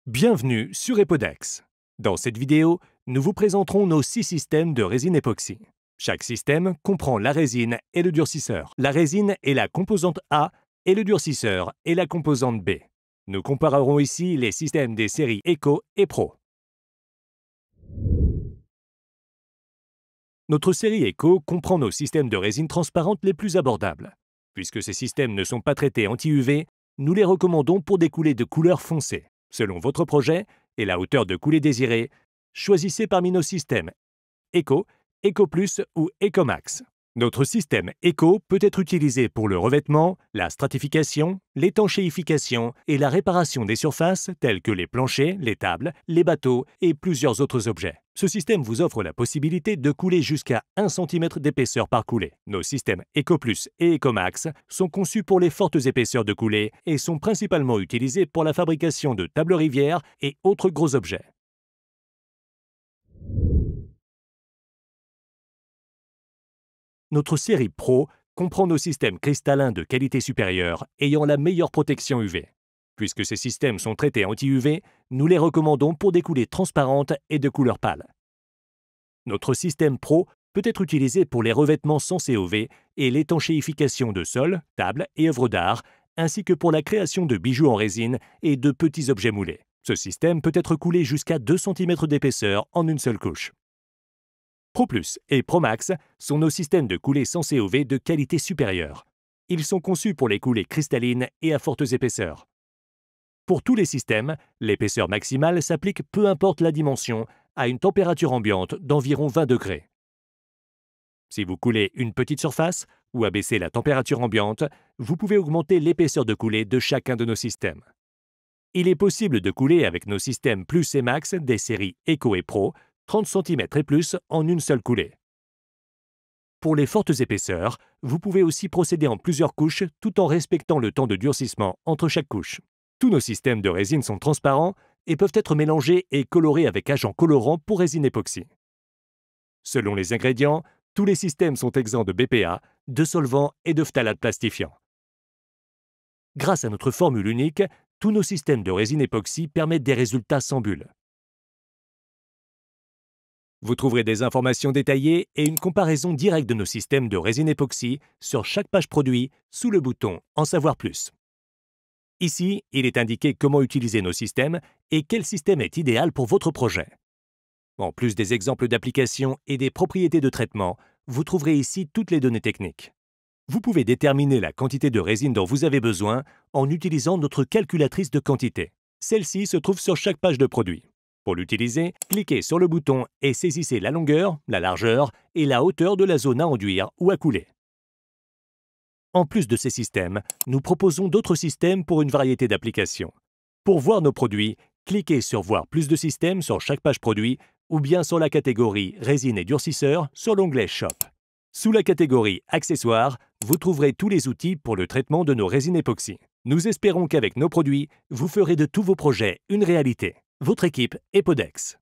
Bienvenue sur Epodex. Dans cette vidéo, nous vous présenterons nos 6 systèmes de résine époxy. Chaque système comprend la résine et le durcisseur. La résine est la composante A et le durcisseur est la composante B. Nous comparerons ici les systèmes des séries Eco et Pro. Notre série Eco comprend nos systèmes de résine transparente les plus abordables. Puisque ces systèmes ne sont pas traités anti-UV, nous les recommandons pour des coulées de couleur foncée. Selon votre projet et la hauteur de coulée désirée, choisissez parmi nos systèmes Eco, Eco Plus ou Eco Max. Notre système Eco peut être utilisé pour le revêtement, la stratification, l'étanchéification et la réparation des surfaces telles que les planchers, les tables, les bateaux et plusieurs autres objets. Ce système vous offre la possibilité de couler jusqu'à 1 cm d'épaisseur par coulée. Nos systèmes Eco Plus et Eco Max sont conçus pour les fortes épaisseurs de coulée et sont principalement utilisés pour la fabrication de tables rivières et autres gros objets. Notre série Pro comprend nos systèmes cristallins de qualité supérieure ayant la meilleure protection UV. Puisque ces systèmes sont traités anti-UV, nous les recommandons pour des coulées transparentes et de couleur pâle. Notre système Pro peut être utilisé pour les revêtements sans COV et l'étanchéification de sols, tables et œuvres d'art, ainsi que pour la création de bijoux en résine et de petits objets moulés. Ce système peut être coulé jusqu'à 2 cm d'épaisseur en une seule couche. Pro Plus et Pro Max sont nos systèmes de coulée sans COV de qualité supérieure. Ils sont conçus pour les coulées cristallines et à fortes épaisseurs. Pour tous les systèmes, l'épaisseur maximale s'applique peu importe la dimension à une température ambiante d'environ 20 degrés. Si vous coulez une petite surface ou abaissez la température ambiante, vous pouvez augmenter l'épaisseur de coulée de chacun de nos systèmes. Il est possible de couler avec nos systèmes Plus et Max des séries Eco et Pro 30 cm et plus en une seule coulée. Pour les fortes épaisseurs, vous pouvez aussi procéder en plusieurs couches tout en respectant le temps de durcissement entre chaque couche. Tous nos systèmes de résine sont transparents et peuvent être mélangés et colorés avec agents colorants pour résine époxy. Selon les ingrédients, tous les systèmes sont exempts de BPA, de solvants et de phthalates plastifiants. Grâce à notre formule unique, tous nos systèmes de résine époxy permettent des résultats sans bulles. Vous trouverez des informations détaillées et une comparaison directe de nos systèmes de résine époxy sur chaque page produit sous le bouton « En savoir plus ». Ici, il est indiqué comment utiliser nos systèmes et quel système est idéal pour votre projet. En plus des exemples d'applications et des propriétés de traitement, vous trouverez ici toutes les données techniques. Vous pouvez déterminer la quantité de résine dont vous avez besoin en utilisant notre calculatrice de quantité. Celle-ci se trouve sur chaque page de produit. Pour l'utiliser, cliquez sur le bouton et saisissez la longueur, la largeur et la hauteur de la zone à enduire ou à couler. En plus de ces systèmes, nous proposons d'autres systèmes pour une variété d'applications. Pour voir nos produits, cliquez sur Voir plus de systèmes sur chaque page produit ou bien sur la catégorie Résine et durcisseur sur l'onglet Shop. Sous la catégorie Accessoires, vous trouverez tous les outils pour le traitement de nos résines époxy. Nous espérons qu'avec nos produits, vous ferez de tous vos projets une réalité. Votre équipe Epodex.